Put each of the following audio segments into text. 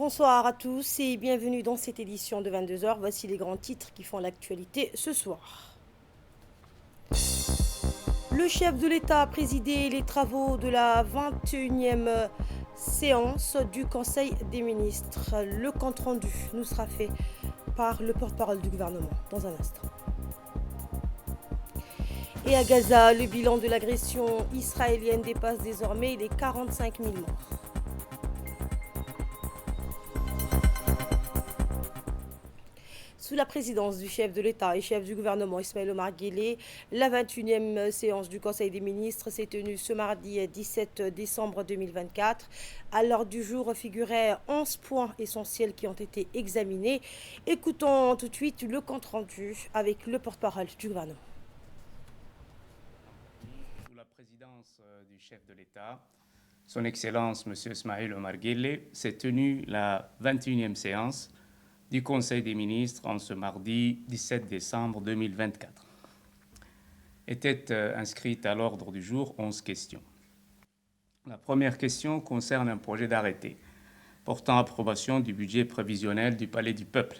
Bonsoir à tous et bienvenue dans cette édition de 22 heures. Voici les grands titres qui font l'actualité ce soir. Le chef de l'État a présidé les travaux de la 21e séance du Conseil des ministres. Le compte-rendu nous sera fait par le porte-parole du gouvernement dans un instant. Et à Gaza, le bilan de l'agression israélienne dépasse désormais les 45 000 morts. Sous la présidence du chef de l'État et chef du gouvernement Ismaël Omar Guelleh, la 21e séance du Conseil des ministres s'est tenue ce mardi 17 décembre 2024. À l'ordre du jour figuraient 11 points essentiels qui ont été examinés. Écoutons tout de suite le compte-rendu avec le porte-parole du gouvernement. Sous la présidence du chef de l'État, Son Excellence M. Ismaël Omar Guelleh, s'est tenue la 21e séance du Conseil des ministres en ce mardi 17 décembre 2024. Étaient inscrites à l'ordre du jour 11 questions. La première question concerne un projet d'arrêté portant approbation du budget prévisionnel du Palais du Peuple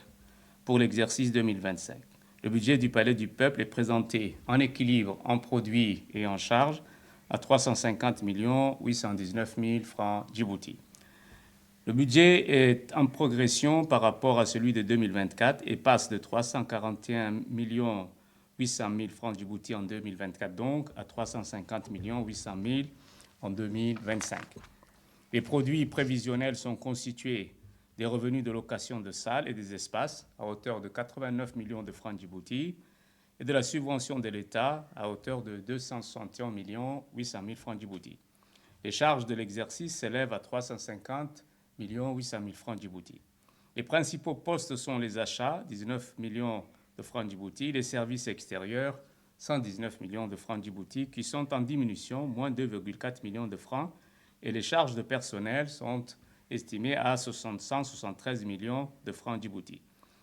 pour l'exercice 2025. Le budget du Palais du Peuple est présenté en équilibre en produits et en charges à 350 819 000 francs Djibouti. Le budget est en progression par rapport à celui de 2024 et passe de 341 800 000 francs Djibouti en 2024 donc à 350 800 000 en 2025. Les produits prévisionnels sont constitués des revenus de location de salles et des espaces à hauteur de 89 millions de francs Djibouti et de la subvention de l'État à hauteur de 261 800 000 francs Djibouti. Les charges de l'exercice s'élèvent à 350 800 000 francs Djibouti. Les principaux postes sont les achats, 19 millions de francs Djibouti, les services extérieurs, 119 millions de francs Djibouti, qui sont en diminution, moins 2,4 millions de francs, et les charges de personnel sont estimées à 173 millions de francs Djibouti.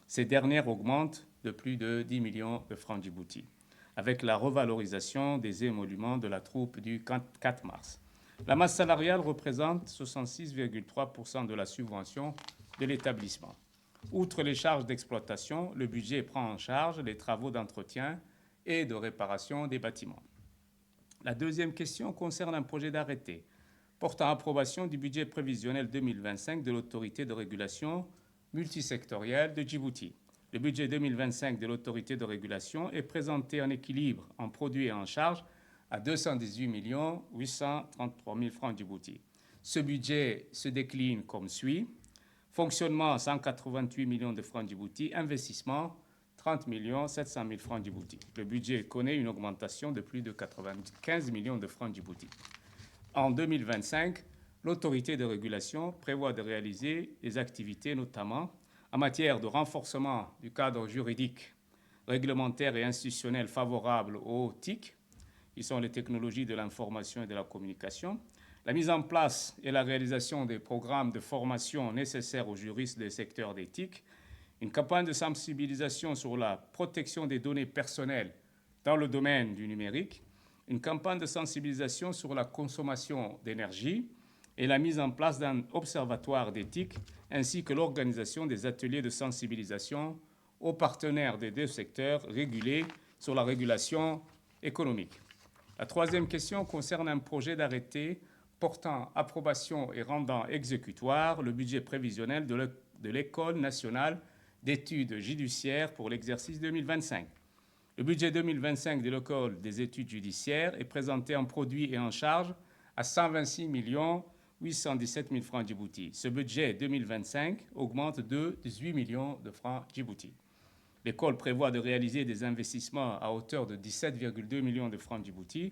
Ces dernières augmentent de plus de 10 millions de francs Djibouti, avec la revalorisation des émoluments de la troupe du 4 mars. La masse salariale représente 66,3% de la subvention de l'établissement. Outre les charges d'exploitation, le budget prend en charge les travaux d'entretien et de réparation des bâtiments. La deuxième question concerne un projet d'arrêté portant approbation du budget prévisionnel 2025 de l'autorité de régulation multisectorielle de Djibouti. Le budget 2025 de l'autorité de régulation est présenté en équilibre en produits et en charges à 218 833 000 francs Djibouti. Ce budget se décline comme suit. Fonctionnement 188 millions de francs Djibouti, investissement 30 700 000 francs Djibouti. Le budget connaît une augmentation de plus de 95 millions de francs Djibouti. En 2025, l'autorité de régulation prévoit de réaliser des activités notamment en matière de renforcement du cadre juridique, réglementaire et institutionnel favorable aux TIC, qui sont les technologies de l'information et de la communication, la mise en place et la réalisation des programmes de formation nécessaires aux juristes des secteurs d'éthique, une campagne de sensibilisation sur la protection des données personnelles dans le domaine du numérique, une campagne de sensibilisation sur la consommation d'énergie et la mise en place d'un observatoire d'éthique, ainsi que l'organisation des ateliers de sensibilisation aux partenaires des deux secteurs régulés sur la régulation économique. La troisième question concerne un projet d'arrêté portant approbation et rendant exécutoire le budget prévisionnel de l'École nationale d'études judiciaires pour l'exercice 2025. Le budget 2025 de l'École des études judiciaires est présenté en produits et en charges à 126 817 000 francs Djibouti. Ce budget 2025 augmente de 18 millions de francs Djibouti. L'école prévoit de réaliser des investissements à hauteur de 17,2 millions de francs Djibouti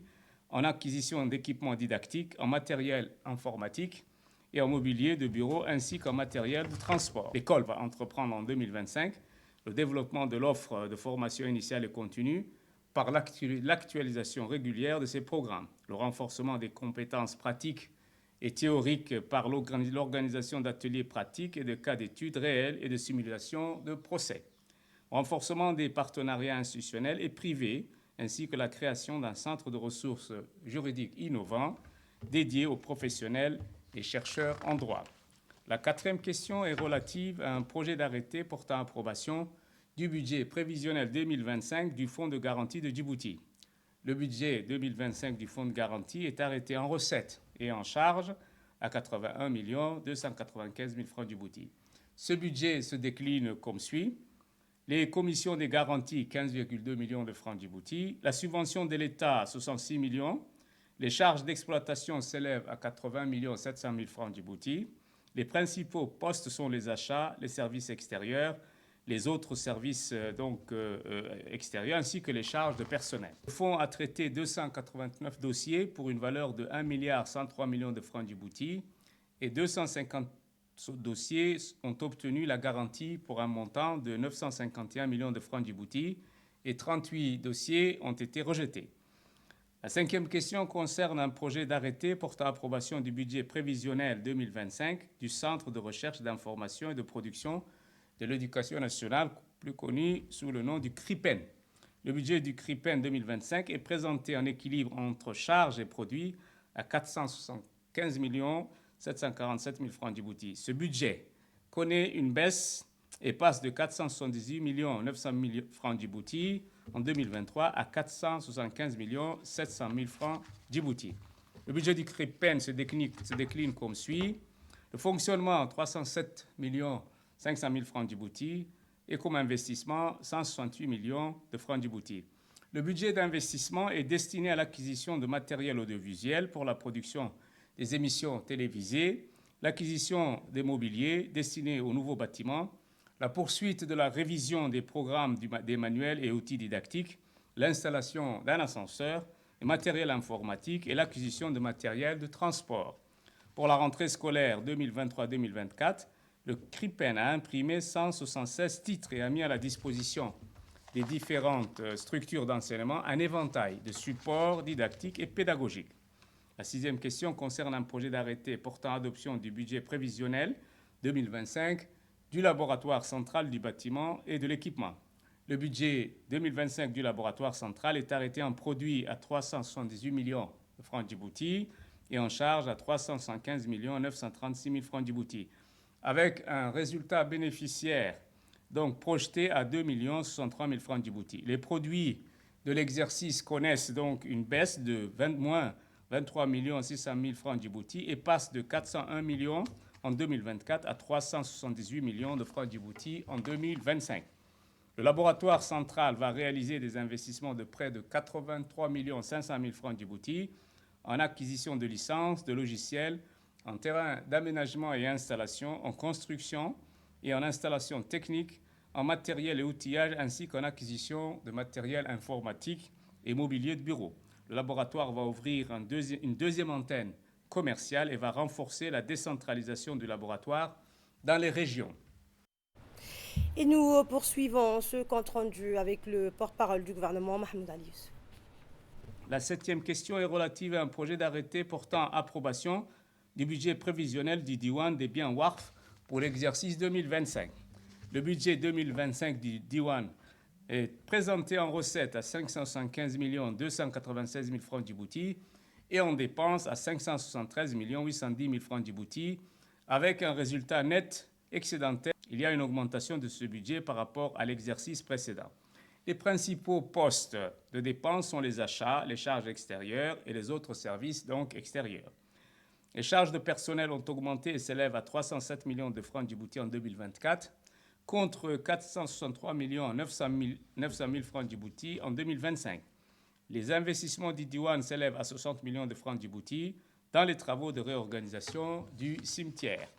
en acquisition d'équipements didactiques, en matériel informatique et en mobilier de bureau ainsi qu'en matériel de transport. L'école va entreprendre en 2025 le développement de l'offre de formation initiale et continue par l'actualisation régulière de ces programmes, le renforcement des compétences pratiques et théoriques par l'organisation d'ateliers pratiques et de cas d'études réels et de simulation de procès, renforcement des partenariats institutionnels et privés, ainsi que la création d'un centre de ressources juridiques innovant dédié aux professionnels et chercheurs en droit. La quatrième question est relative à un projet d'arrêté portant approbation du budget prévisionnel 2025 du Fonds de garantie de Djibouti. Le budget 2025 du Fonds de garantie est arrêté en recettes et en charges à 81 295 000 francs Djibouti. Ce budget se décline comme suit. Les commissions des garanties, 15,2 millions de francs Djibouti. La subvention de l'État, 66 millions. Les charges d'exploitation s'élèvent à 80 700 000 francs Djibouti. Les principaux postes sont les achats, les services extérieurs, les autres services extérieurs, ainsi que les charges de personnel. Le fonds a traité 289 dossiers pour une valeur de 1 103 millions de francs Djibouti et 250 dossiers ont obtenu la garantie pour un montant de 951 millions de francs Djibouti et 38 dossiers ont été rejetés. La cinquième question concerne un projet d'arrêté portant approbation du budget prévisionnel 2025 du Centre de recherche d'information et de production de l'éducation nationale, plus connu sous le nom du CRIPEN. Le budget du CRIPEN 2025 est présenté en équilibre entre charges et produits à 475 747 000 francs Djibouti. Ce budget connaît une baisse et passe de 478 900 000 francs Djibouti en 2023 à 475 700 000 francs Djibouti. Le budget du CRIPEN se décline comme suit. Le fonctionnement, 307 500 000 francs Djibouti et comme investissement, 168 millions de francs Djibouti. Le budget d'investissement est destiné à l'acquisition de matériel audiovisuel pour la production des émissions télévisées, l'acquisition des mobiliers destinés aux nouveaux bâtiments, la poursuite de la révision des programmes des manuels et outils didactiques, l'installation d'un ascenseur, et matériel informatique et l'acquisition de matériel de transport. Pour la rentrée scolaire 2023-2024, le CRIPEN a imprimé 176 titres et a mis à la disposition des différentes structures d'enseignement un éventail de supports didactiques et pédagogiques. La sixième question concerne un projet d'arrêté portant adoption du budget prévisionnel 2025 du laboratoire central du bâtiment et de l'équipement. Le budget 2025 du laboratoire central est arrêté en produit à 378 millions de francs Djibouti et en charge à 315 936 000 francs Djibouti, avec un résultat bénéficiaire donc projeté à 2 63 000 francs Djibouti. Les produits de l'exercice connaissent donc une baisse de moins 23 600 000 francs Djibouti et passent de 401 millions en 2024 à 378 millions de francs Djibouti en 2025. Le laboratoire central va réaliser des investissements de près de 83 500 000 francs Djibouti en acquisition de licences, de logiciels, en terrain d'aménagement et installation, en construction et en installation technique, en matériel et outillage, ainsi qu'en acquisition de matériel informatique et mobilier de bureau. Le laboratoire va ouvrir une deuxième antenne commerciale et va renforcer la décentralisation du laboratoire dans les régions. Et nous poursuivons ce compte rendu avec le porte-parole du gouvernement, Mahmoud Alius. La septième question est relative à un projet d'arrêté portant approbation du budget prévisionnel du Diwan des biens WARF pour l'exercice 2025. Le budget 2025 du Diwan est présenté en recettes à 575 296 000 francs Djibouti et en dépenses à 573 810 000 francs Djibouti, avec un résultat net excédentaire. Il y a une augmentation de ce budget par rapport à l'exercice précédent. Les principaux postes de dépenses sont les achats, les charges extérieures et les autres services donc extérieurs. Les charges de personnel ont augmenté et s'élèvent à 307 millions de francs Djibouti en 2024 contre 463 900 000 francs Djibouti en 2025. Les investissements du Diwan s'élèvent à 60 millions de francs Djibouti dans les travaux de réorganisation du cimetière.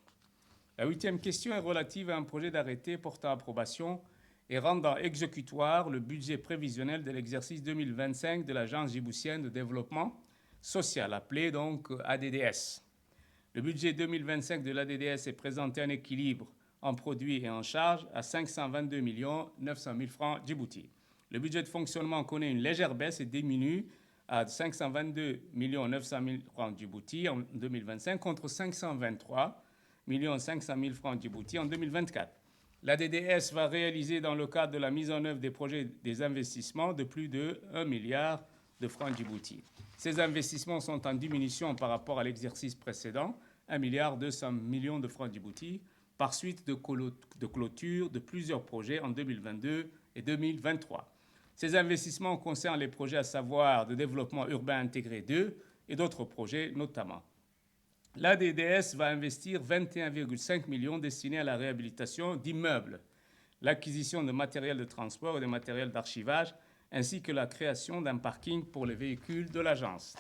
La huitième question est relative à un projet d'arrêté portant approbation et rendant exécutoire le budget prévisionnel de l'exercice 2025 de l'Agence djiboutienne de développement social, appelée donc ADDS. Le budget 2025 de l'ADDS est présenté en équilibre en produits et en charges à 522 900 000 francs Djibouti. Le budget de fonctionnement connaît une légère baisse et diminue à 522 900 000 francs Djibouti en 2025 contre 523 500 000 francs Djibouti en 2024. L'ADDS va réaliser dans le cadre de la mise en œuvre des projets des investissements de plus de 1 milliard de francs Djibouti. Ces investissements sont en diminution par rapport à l'exercice précédent, 1,2 milliard de francs djibouti, par suite de clôture de plusieurs projets en 2022 et 2023. Ces investissements concernent les projets à savoir de développement urbain intégré 2 et d'autres projets notamment. L'ADDS va investir 21,5 millions destinés à la réhabilitation d'immeubles, l'acquisition de matériel de transport et de matériel d'archivage, ainsi que la création d'un parking pour les véhicules de l'agence.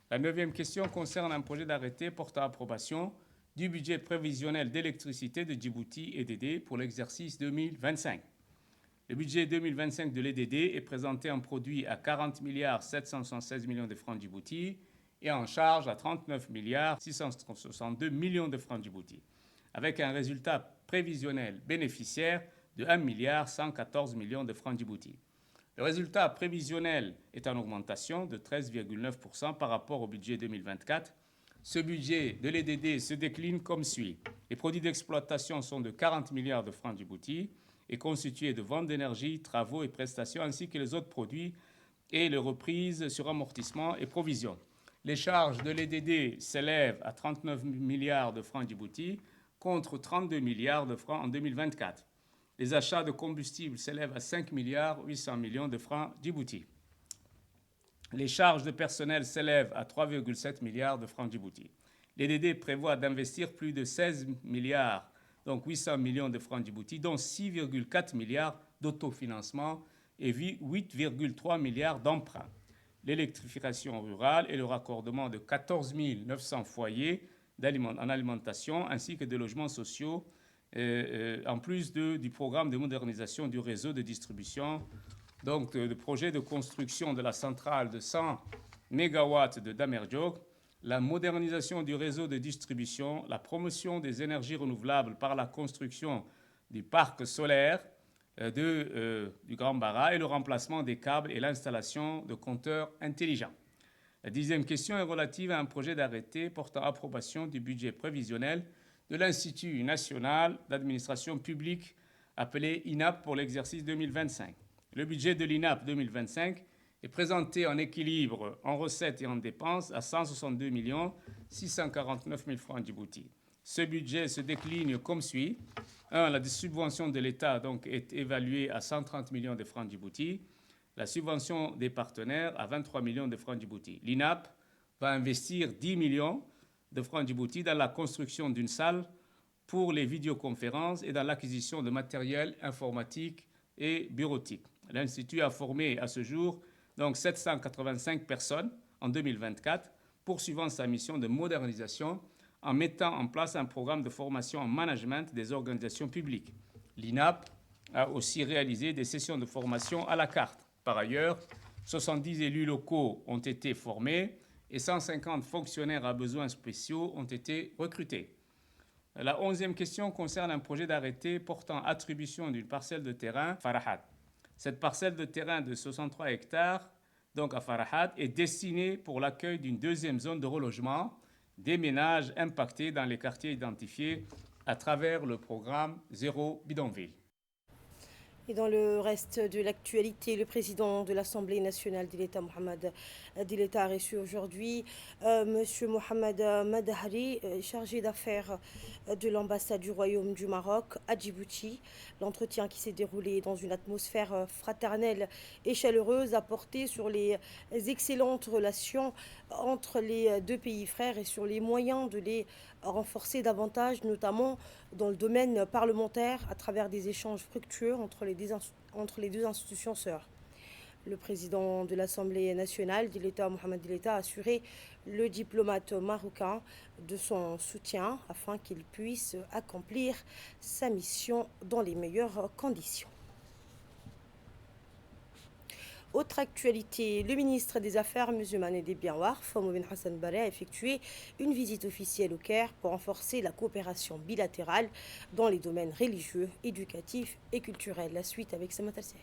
La 9e question concerne un projet d'arrêté portant approbation du budget prévisionnel d'électricité de Djibouti EDD pour l'exercice 2025. Le budget 2025 de l'EDD est présenté en produit à 40 776 millions de francs Djibouti et en charge à 39 662 millions de francs Djibouti, avec un résultat prévisionnel bénéficiaire de 1 114 millions de francs Djibouti. Le résultat prévisionnel est en augmentation de 13,9% par rapport au budget 2024. Ce budget de l'EDD se décline comme suit. Les produits d'exploitation sont de 40 milliards de francs Djibouti et constitués de ventes d'énergie, travaux et prestations, ainsi que les autres produits et les reprises sur amortissement et provisions. Les charges de l'EDD s'élèvent à 39 milliards de francs Djibouti contre 32 milliards de francs en 2024. Les achats de combustible s'élèvent à 5 800 millions de francs Djibouti. Les charges de personnel s'élèvent à 3,7 milliards de francs Djibouti. L'EDD prévoit d'investir plus de 16 milliards, donc 800 millions de francs Djibouti, dont 6,4 milliards d'autofinancement et 8,3 milliards d'emprunts. L'électrification rurale et le raccordement de 14 900 foyers en alimentation ainsi que de logements sociaux, en plus du programme de modernisation du réseau de distribution, donc le projet de construction de la centrale de 100 MW de Damerjog, la modernisation du réseau de distribution, la promotion des énergies renouvelables par la construction du parc solaire du Grand Bara et le remplacement des câbles et l'installation de compteurs intelligents. La 10e question est relative à un projet d'arrêté portant approbation du budget prévisionnel de l'Institut national d'administration publique appelé INAP pour l'exercice 2025. Le budget de l'INAP 2025 est présenté en équilibre en recettes et en dépenses à 162 649 000 francs Djibouti. Ce budget se décline comme suit. 1. La subvention de l'État donc, est évaluée à 130 millions de francs Djibouti. La subvention des partenaires à 23 millions de francs Djibouti. L'INAP va investir 10 millions de francs Djibouti dans la construction d'une salle pour les vidéoconférences et dans l'acquisition de matériel informatique et bureautique. L'Institut a formé à ce jour donc 785 personnes en 2024, poursuivant sa mission de modernisation en mettant en place un programme de formation en management des organisations publiques. L'INAP a aussi réalisé des sessions de formation à la carte. Par ailleurs, 70 élus locaux ont été formés et 150 fonctionnaires à besoins spéciaux ont été recrutés. La 11e question concerne un projet d'arrêté portant attribution d'une parcelle de terrain à Farahat. Cette parcelle de terrain de 63 hectares, donc à Farahat, est destinée pour l'accueil d'une deuxième zone de relogement des ménages impactés dans les quartiers identifiés à travers le programme Zéro Bidonville. Et dans le reste de l'actualité, le président de l'Assemblée nationale de l'État, Mohamed Dileta, a reçu aujourd'hui M. Mohamed Madahari, chargé d'affaires de l'ambassade du Royaume du Maroc à Djibouti. L'entretien qui s'est déroulé dans une atmosphère fraternelle et chaleureuse a porté sur les excellentes relations entre les deux pays frères et sur les moyens de les renforcer davantage, notamment dans le domaine parlementaire, à travers des échanges fructueux entre les deux institutions sœurs. Le président de l'Assemblée nationale, Dileta, Mohamed Dileta, a assuré le diplomate marocain de son soutien afin qu'il puisse accomplir sa mission dans les meilleures conditions. Autre actualité, le ministre des Affaires musulmanes et des Biens Warf, Mouben Hassan Baré, a effectué une visite officielle au Caire pour renforcer la coopération bilatérale dans les domaines religieux, éducatifs et culturels. La suite avec Samata Saïd.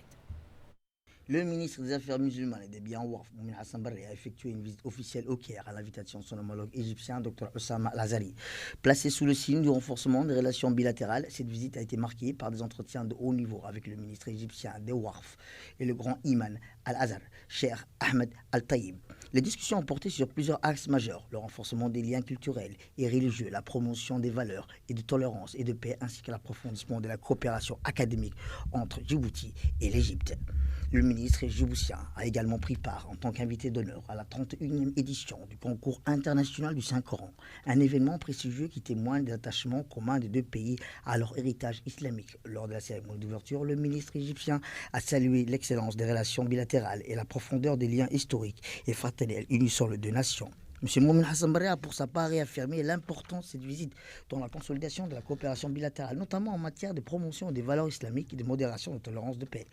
Le ministre des Affaires musulmanes et des biens Waqf, Momin Hassan Barre, a effectué une visite officielle au Caire à l'invitation de son homologue égyptien, Dr Oussama Al-Azari. Placée sous le signe du renforcement des relations bilatérales, cette visite a été marquée par des entretiens de haut niveau avec le ministre égyptien des Waqf et le grand imam Al-Azhar, Cheikh Ahmed Al-Taïb. Les discussions ont porté sur plusieurs axes majeurs: le renforcement des liens culturels et religieux, la promotion des valeurs et de tolérance et de paix, ainsi que l'approfondissement de la coopération académique entre Djibouti et l'Égypte. Le ministre djiboutien a également pris part en tant qu'invité d'honneur à la 31e édition du concours international du Saint-Coran, un événement prestigieux qui témoigne de l'attachement commun des deux pays à leur héritage islamique. Lors de la cérémonie d'ouverture, le ministre égyptien a salué l'excellence des relations bilatérales et la profondeur des liens historiques et fraternels unissant les deux nations. M. Momin Hassan Barre a pour sa part réaffirmé l'importance de cette visite dans la consolidation de la coopération bilatérale, notamment en matière de promotion des valeurs islamiques et de modération de tolérance de paix.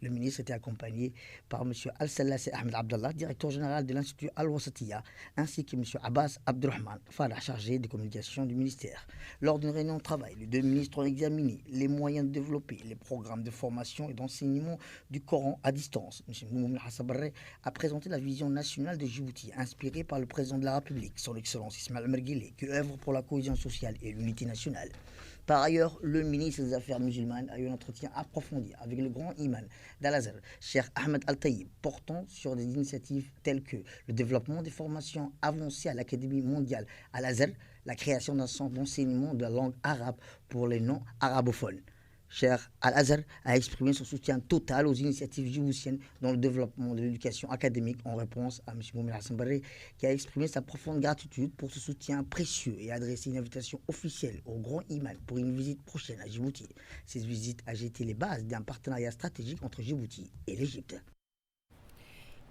Le ministre était accompagné par M. Al-Sallassi Ahmed Abdallah, directeur général de l'Institut Al-Wasatiya, ainsi que M. Abbas Abdurrahman, Farah, chargé des communications du ministère. Lors d'une réunion de travail, les deux ministres ont examiné les moyens de développer les programmes de formation et d'enseignement du Coran à distance. M. Momin Hassan Barre a présenté la vision nationale de Djibouti, inspirée par le président de la République, son Excellence Ismaël Omar Guelleh, qui œuvre pour la cohésion sociale et l'unité nationale. Par ailleurs, le ministre des Affaires musulmanes a eu un entretien approfondi avec le grand imam d'Al-Azhar, Cheikh Ahmed Al-Taïb, portant sur des initiatives telles que le développement des formations avancées à l'Académie mondiale Al-Azhar, la création d'un centre d'enseignement de la langue arabe pour les non-arabophones. Cheikh Al-Azhar a exprimé son soutien total aux initiatives djiboutiennes dans le développement de l'éducation académique, en réponse à M. Momin Hassan Barre, qui a exprimé sa profonde gratitude pour ce soutien précieux et a adressé une invitation officielle au grand imam pour une visite prochaine à Djibouti. Cette visite a jeté les bases d'un partenariat stratégique entre Djibouti et l'Égypte.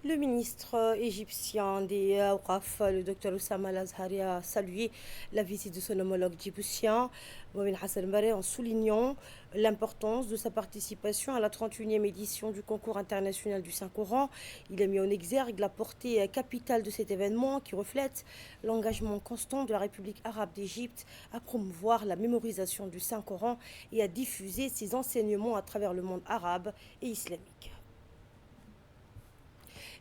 Le ministre égyptien des Waqf, le Dr Oussama Al-Azhari, a salué la visite de son homologue djiboutien, Momin Hassan Barre, en soulignant l'importance de sa participation à la 31e édition du concours international du Saint-Coran. Il a mis en exergue la portée capitale de cet événement qui reflète l'engagement constant de la République arabe d'Égypte à promouvoir la mémorisation du Saint-Coran et à diffuser ses enseignements à travers le monde arabe et islamique.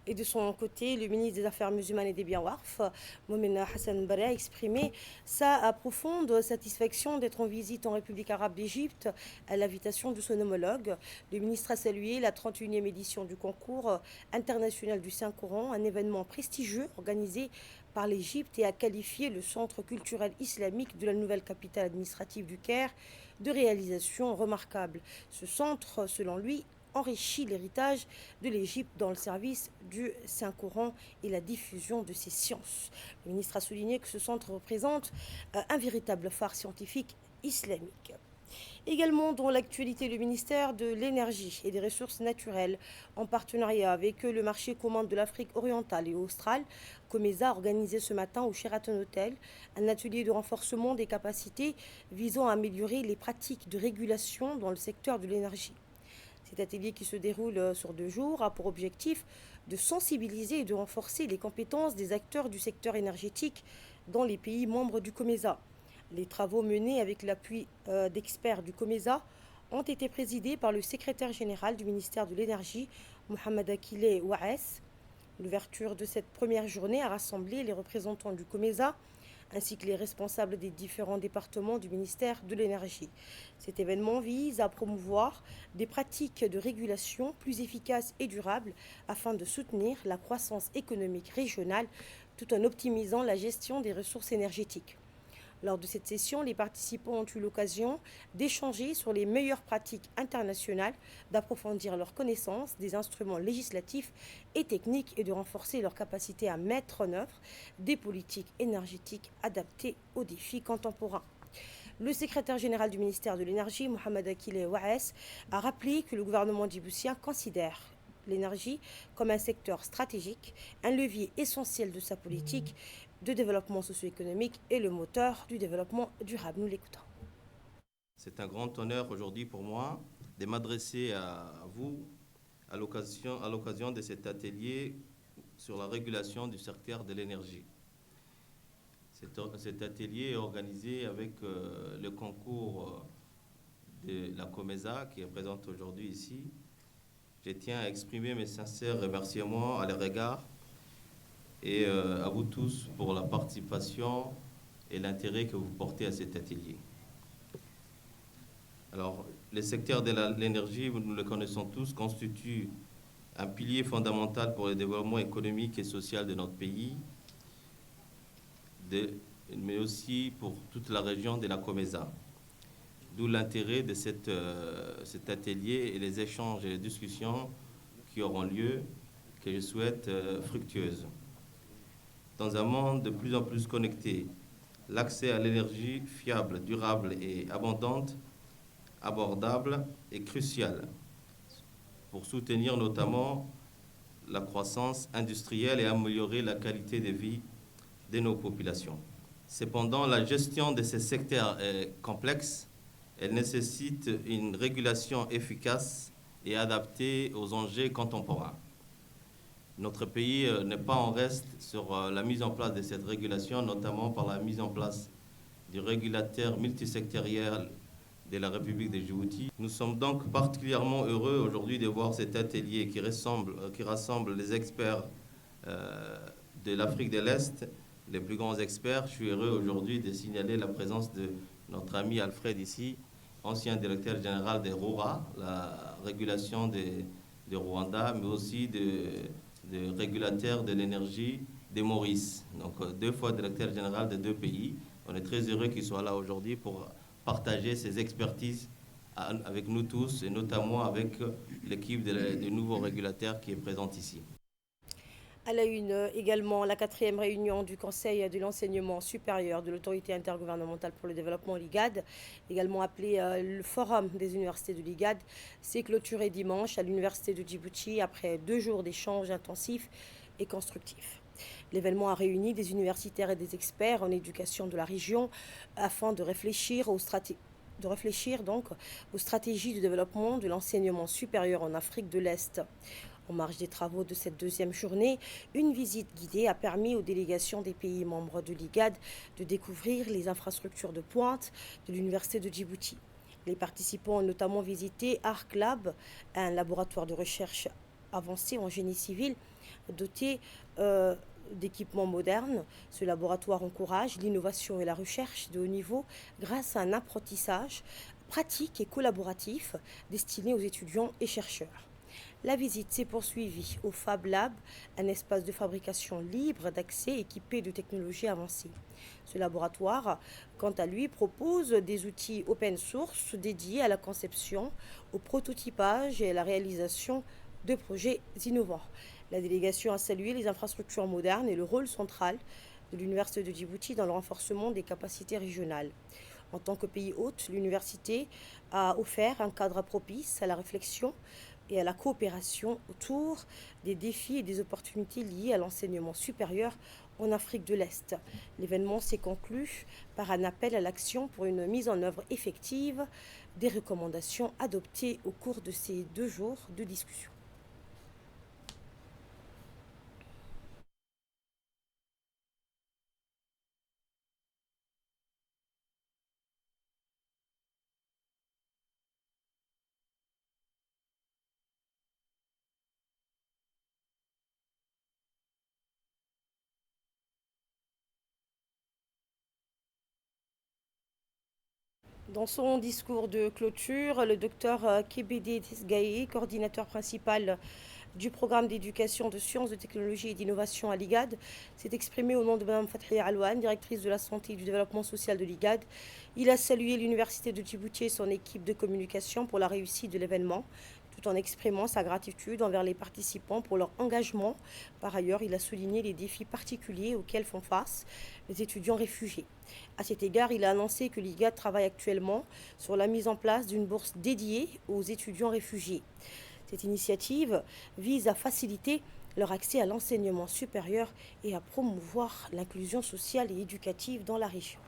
Et de son côté, le ministre des Affaires musulmanes et des biens Waqf, Momin Hassan Barre, a exprimé sa profonde satisfaction d'être en visite en République arabe d'Égypte à l'invitation de son homologue. Le ministre a salué la 31e édition du concours international du Saint-Coran, un événement prestigieux organisé par l'Égypte, et a qualifié le centre culturel islamique de la nouvelle capitale administrative du Caire de réalisation remarquable. Ce centre, selon lui, enrichit l'héritage de l'Égypte dans le service du Saint-Coran et la diffusion de ses sciences. Le ministre a souligné que ce centre représente un véritable phare scientifique islamique. Également dans l'actualité, le ministère de l'Énergie et des Ressources naturelles, en partenariat avec le marché commun de l'Afrique orientale et australe, Comesa, a organisé ce matin au Sheraton Hotel un atelier de renforcement des capacités visant à améliorer les pratiques de régulation dans le secteur de l'énergie. Cet atelier, qui se déroule sur 2 jours, a pour objectif de sensibiliser et de renforcer les compétences des acteurs du secteur énergétique dans les pays membres du COMESA. Les travaux menés avec l'appui d'experts du COMESA ont été présidés par le secrétaire général du ministère de l'Énergie, Mohamed Akile Ouaes. L'ouverture de cette première journée a rassemblé les représentants du COMESA ainsi que les responsables des différents départements du ministère de l'Énergie. Cet événement vise à promouvoir des pratiques de régulation plus efficaces et durables afin de soutenir la croissance économique régionale tout en optimisant la gestion des ressources énergétiques. Lors de cette session, les participants ont eu l'occasion d'échanger sur les meilleures pratiques internationales, d'approfondir leurs connaissances des instruments législatifs et techniques et de renforcer leur capacité à mettre en œuvre des politiques énergétiques adaptées aux défis contemporains. Le secrétaire général du ministère de l'Énergie, Mohamed Akile Ouaes, a rappelé que le gouvernement djiboutien considère l'énergie comme un secteur stratégique, un levier essentiel de sa politique de développement socio-économique et le moteur du développement durable. Nous l'écoutons. C'est un grand honneur aujourd'hui pour moi de m'adresser à vous à l'occasion de cet atelier sur la régulation du secteur de l'énergie. Cet atelier est organisé avec le concours de la COMESA qui est présente aujourd'hui ici, Je tiens à exprimer mes sincères remerciements à leur égard et à vous tous pour la participation et l'intérêt que vous portez à cet atelier. Alors, le secteur de l'énergie, nous le connaissons tous, constitue un pilier fondamental pour le développement économique et social de notre pays, mais aussi pour toute la région de la Comesa. D'où l'intérêt de cet atelier et les échanges et les discussions qui auront lieu, que je souhaite fructueuses. Dans un monde de plus en plus connecté, l'accès à l'énergie fiable, durable et abondante, abordable est crucial pour soutenir notamment la croissance industrielle et améliorer la qualité de vie de nos populations. Cependant, la gestion de ces secteurs est complexe. Elle nécessite une régulation efficace et adaptée aux enjeux contemporains. Notre pays n'est pas en reste sur la mise en place de cette régulation, notamment par la mise en place du régulateur multisectoriel de la République de Djibouti. Nous sommes donc particulièrement heureux aujourd'hui de voir cet atelier qui rassemble les experts de l'Afrique de l'Est, les plus grands experts. Je suis heureux aujourd'hui de signaler la présence de notre ami Alfred ici, ancien directeur général de RORA, la régulation de Rwanda, mais aussi de régulateur de l'énergie de Maurice. Donc 2 fois directeur général de 2 pays. On est très heureux qu'il soit là aujourd'hui pour partager ses expertises avec nous tous et notamment avec l'équipe du nouveau régulateur qui est présente ici. À la une également, la 4e réunion du Conseil de l'enseignement supérieur de l'autorité intergouvernementale pour le développement l'IGAD, également appelé le Forum des universités de l'IGAD, s'est clôturé dimanche à l'université de Djibouti après 2 jours d'échanges intensifs et constructifs. L'événement a réuni des universitaires et des experts en éducation de la région afin de réfléchir aux stratégies de développement de l'enseignement supérieur en Afrique de l'Est. En marge des travaux de cette 2e journée, une visite guidée a permis aux délégations des pays membres de l'IGAD de découvrir les infrastructures de pointe de l'université de Djibouti. Les participants ont notamment visité Arc Lab, un laboratoire de recherche avancé en génie civil doté d'équipements modernes. Ce laboratoire encourage l'innovation et la recherche de haut niveau grâce à un apprentissage pratique et collaboratif destiné aux étudiants et chercheurs. La visite s'est poursuivie au Fab Lab, un espace de fabrication libre d'accès équipé de technologies avancées. Ce laboratoire, quant à lui, propose des outils open source dédiés à la conception, au prototypage et à la réalisation de projets innovants. La délégation a salué les infrastructures modernes et le rôle central de l'Université de Djibouti dans le renforcement des capacités régionales. En tant que pays hôte, l'université a offert un cadre propice à la réflexion et à la coopération autour des défis et des opportunités liées à l'enseignement supérieur en Afrique de l'Est. L'événement s'est conclu par un appel à l'action pour une mise en œuvre effective des recommandations adoptées au cours de ces 2 jours de discussion. Dans son discours de clôture, le docteur Kebede Tisgaye, coordinateur principal du programme d'éducation de sciences, de technologie et d'innovation à l'IGAD, s'est exprimé au nom de Mme Fathia Alouane, directrice de la santé et du développement social de l'IGAD. Il a salué l'université de Djibouti et son équipe de communication pour la réussite de l'événement, tout en exprimant sa gratitude envers les participants pour leur engagement. Par ailleurs, il a souligné les défis particuliers auxquels font face les étudiants réfugiés. À cet égard, il a annoncé que l'IGAD travaille actuellement sur la mise en place d'une bourse dédiée aux étudiants réfugiés. Cette initiative vise à faciliter leur accès à l'enseignement supérieur et à promouvoir l'inclusion sociale et éducative dans la région.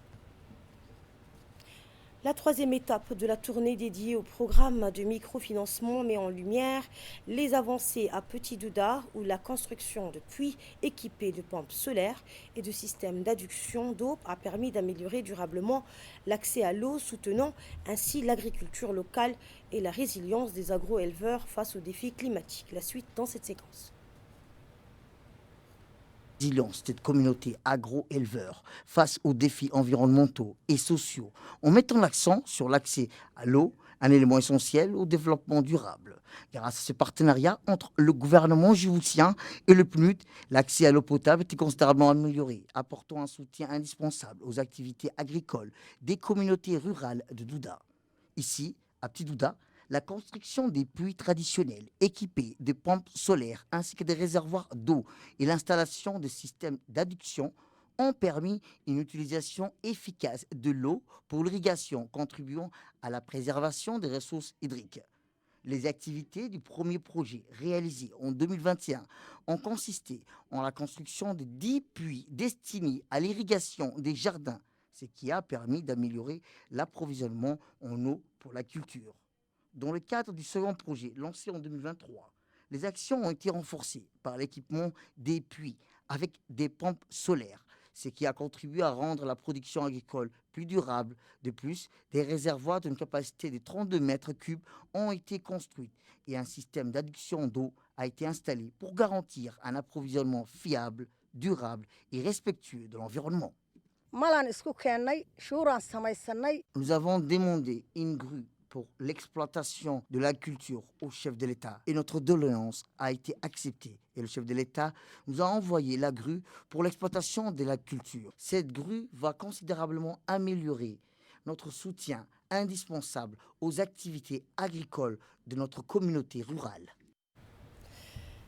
La troisième étape de la tournée dédiée au programme de microfinancement met en lumière les avancées à Petit Douda où la construction de puits équipés de pompes solaires et de systèmes d'adduction d'eau a permis d'améliorer durablement l'accès à l'eau, soutenant ainsi l'agriculture locale et la résilience des agro-éleveurs face aux défis climatiques. La suite dans cette séquence. Cette communauté agro-éleveur face aux défis environnementaux et sociaux en mettant l'accent sur l'accès à l'eau, un élément essentiel au développement durable. Grâce à ce partenariat entre le gouvernement djiboutien et le PNUD, l'accès à l'eau potable était considérablement amélioré, apportant un soutien indispensable aux activités agricoles des communautés rurales de Douda. Ici, à Petit Douda, la construction des puits traditionnels équipés de pompes solaires ainsi que des réservoirs d'eau et l'installation de systèmes d'adduction ont permis une utilisation efficace de l'eau pour l'irrigation, contribuant à la préservation des ressources hydriques. Les activités du premier projet réalisé en 2021 ont consisté en la construction de 10 puits destinés à l'irrigation des jardins, ce qui a permis d'améliorer l'approvisionnement en eau pour la culture. Dans le cadre du second projet lancé en 2023, les actions ont été renforcées par l'équipement des puits avec des pompes solaires, ce qui a contribué à rendre la production agricole plus durable. De plus, des réservoirs d'une capacité de 32 mètres cubes ont été construits et un système d'adduction d'eau a été installé pour garantir un approvisionnement fiable, durable et respectueux de l'environnement. Nous avons demandé une grue pour l'exploitation de la culture au chef de l'État. Et notre doléance a été acceptée. Et le chef de l'État nous a envoyé la grue pour l'exploitation de la culture. Cette grue va considérablement améliorer notre soutien indispensable aux activités agricoles de notre communauté rurale.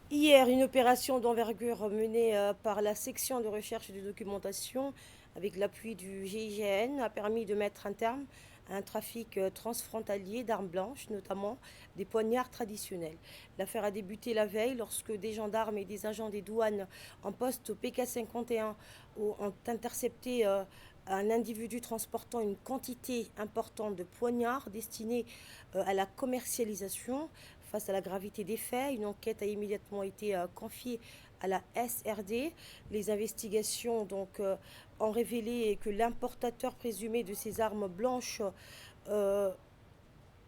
Hier, une opération d'envergure menée par la section de recherche et de documentation avec l'appui du GIGN a permis de mettre un terme un trafic transfrontalier d'armes blanches, notamment des poignards traditionnels. L'affaire a débuté la veille lorsque des gendarmes et des agents des douanes en poste au PK51 ont intercepté un individu transportant une quantité importante de poignards destinés à la commercialisation. Face à la gravité des faits, une enquête a immédiatement été confiée à la SRD. Les investigations ont révélé que l'importateur présumé de ces armes blanches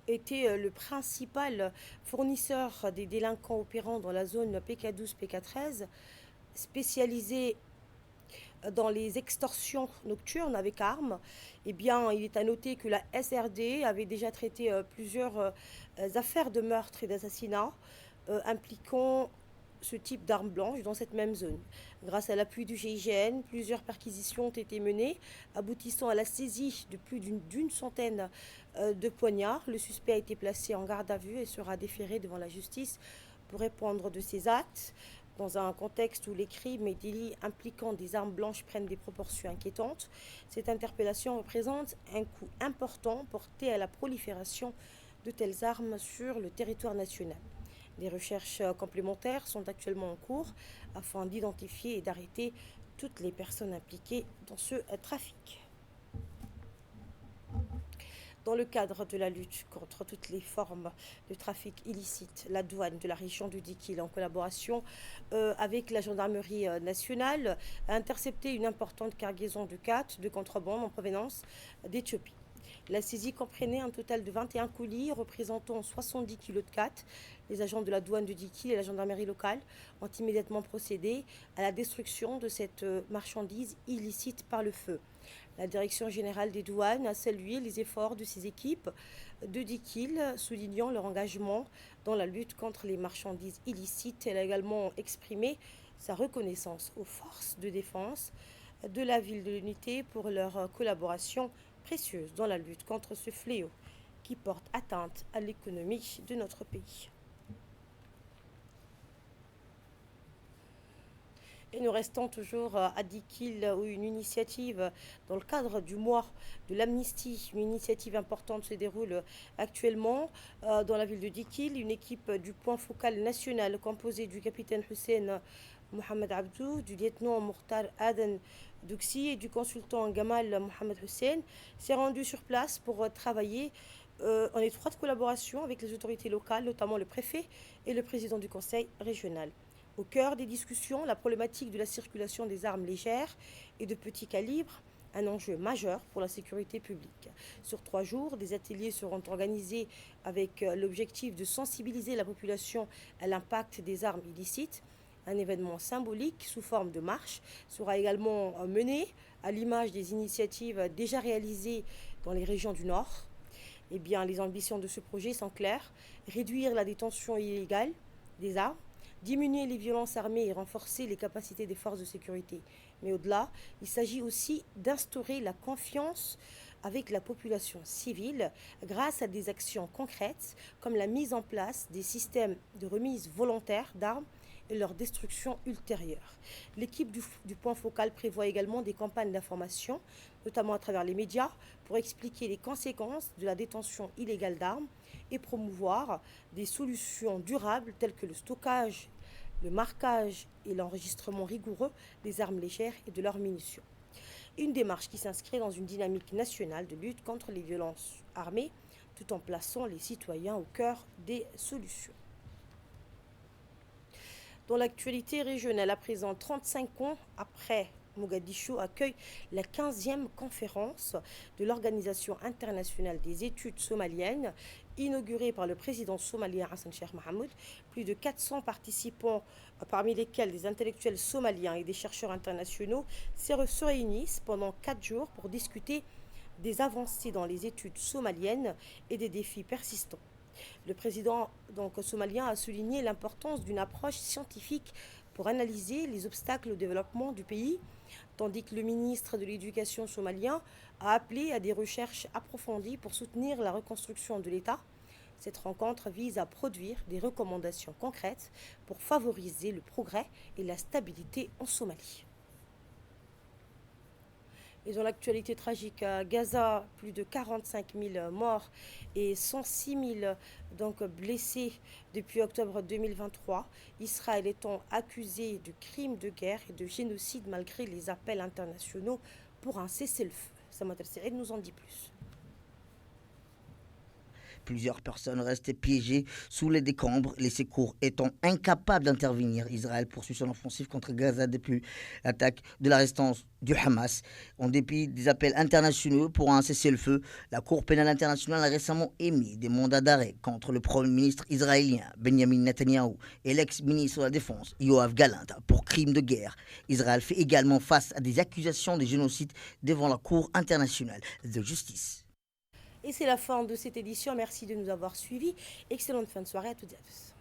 était le principal fournisseur des délinquants opérant dans la zone PK12-PK13, spécialisé dans les extorsions nocturnes avec armes. Eh bien, il est à noter que la SRD avait déjà traité plusieurs affaires de meurtre et d'assassinat impliquant ce type d'armes blanches dans cette même zone. Grâce à l'appui du GIGN, plusieurs perquisitions ont été menées, aboutissant à la saisie de plus d'une centaine de poignards. Le suspect a été placé en garde à vue et sera déféré devant la justice pour répondre de ses actes. Dans un contexte où les crimes et délits impliquant des armes blanches prennent des proportions inquiétantes, cette interpellation représente un coup important porté à la prolifération de telles armes sur le territoire national. Des recherches complémentaires sont actuellement en cours afin d'identifier et d'arrêter toutes les personnes impliquées dans ce trafic. Dans le cadre de la lutte contre toutes les formes de trafic illicite, la douane de la région du Dikil, en collaboration avec la gendarmerie nationale, a intercepté une importante cargaison de khat de contrebande en provenance d'Éthiopie. La saisie comprenait un total de 21 colis représentant 70 kg de khat. Les agents de la douane de Dikil et la gendarmerie locale ont immédiatement procédé à la destruction de cette marchandise illicite par le feu. La Direction générale des douanes a salué les efforts de ses équipes de Dikil, soulignant leur engagement dans la lutte contre les marchandises illicites. Elle a également exprimé sa reconnaissance aux forces de défense de la ville de l'Unité pour leur collaboration précieuse dans la lutte contre ce fléau qui porte atteinte à l'économie de notre pays. Et nous restons toujours à Dikil où une initiative dans le cadre du mois de l'amnistie, une initiative importante se déroule actuellement dans la ville de Dikil. Une équipe du point focal national composée du capitaine Hussein Mohamed Abdou, du lieutenant Mokhtar Aden d'Oxy et du consultant Gamal Mohamed Hussein s'est rendu sur place pour travailler en étroite collaboration avec les autorités locales, notamment le préfet et le président du conseil régional. Au cœur des discussions, la problématique de la circulation des armes légères et de petit calibre, un enjeu majeur pour la sécurité publique. Sur 3 jours, des ateliers seront organisés avec l'objectif de sensibiliser la population à l'impact des armes illicites. Un événement symbolique sous forme de marche sera également mené à l'image des initiatives déjà réalisées dans les régions du Nord. Eh bien, les ambitions de ce projet sont claires: réduire la détention illégale des armes, diminuer les violences armées et renforcer les capacités des forces de sécurité. Mais au-delà, il s'agit aussi d'instaurer la confiance avec la population civile grâce à des actions concrètes comme la mise en place des systèmes de remise volontaire d'armes et leur destruction ultérieure. L'équipe du point focal prévoit également des campagnes d'information, notamment à travers les médias, pour expliquer les conséquences de la détention illégale d'armes et promouvoir des solutions durables telles que le stockage, le marquage et l'enregistrement rigoureux des armes légères et de leurs munitions. Une démarche qui s'inscrit dans une dynamique nationale de lutte contre les violences armées, tout en plaçant les citoyens au cœur des solutions. Dans l'actualité régionale, à présent, 35 ans après, Mogadiscio accueille la 15e conférence de l'Organisation internationale des études somaliennes, inaugurée par le président somalien Hassan Sheikh Mohamud. Plus de 400 participants, parmi lesquels des intellectuels somaliens et des chercheurs internationaux, se réunissent pendant 4 jours pour discuter des avancées dans les études somaliennes et des défis persistants. Le président somalien a souligné l'importance d'une approche scientifique pour analyser les obstacles au développement du pays, tandis que le ministre de l'Éducation somalien a appelé à des recherches approfondies pour soutenir la reconstruction de l'État. Cette rencontre vise à produire des recommandations concrètes pour favoriser le progrès et la stabilité en Somalie. Et dans l'actualité tragique, à Gaza, plus de 45 000 morts et 106 000 blessés depuis octobre 2023. Israël étant accusé de crimes de guerre et de génocide malgré les appels internationaux pour un cessez-le-feu. Samad El-Saïd nous en dit plus. Plusieurs personnes restent piégées sous les décombres, les secours étant incapables d'intervenir. Israël poursuit son offensive contre Gaza depuis l'attaque de la résistance du Hamas. En dépit des appels internationaux pour un cessez-le-feu, la Cour pénale internationale a récemment émis des mandats d'arrêt contre le Premier ministre israélien Benjamin Netanyahou et l'ex-ministre de la Défense Yoav Gallant pour crimes de guerre. Israël fait également face à des accusations de génocide devant la Cour internationale de justice. Et c'est la fin de cette édition. Merci de nous avoir suivis. Excellente fin de soirée à toutes et à tous.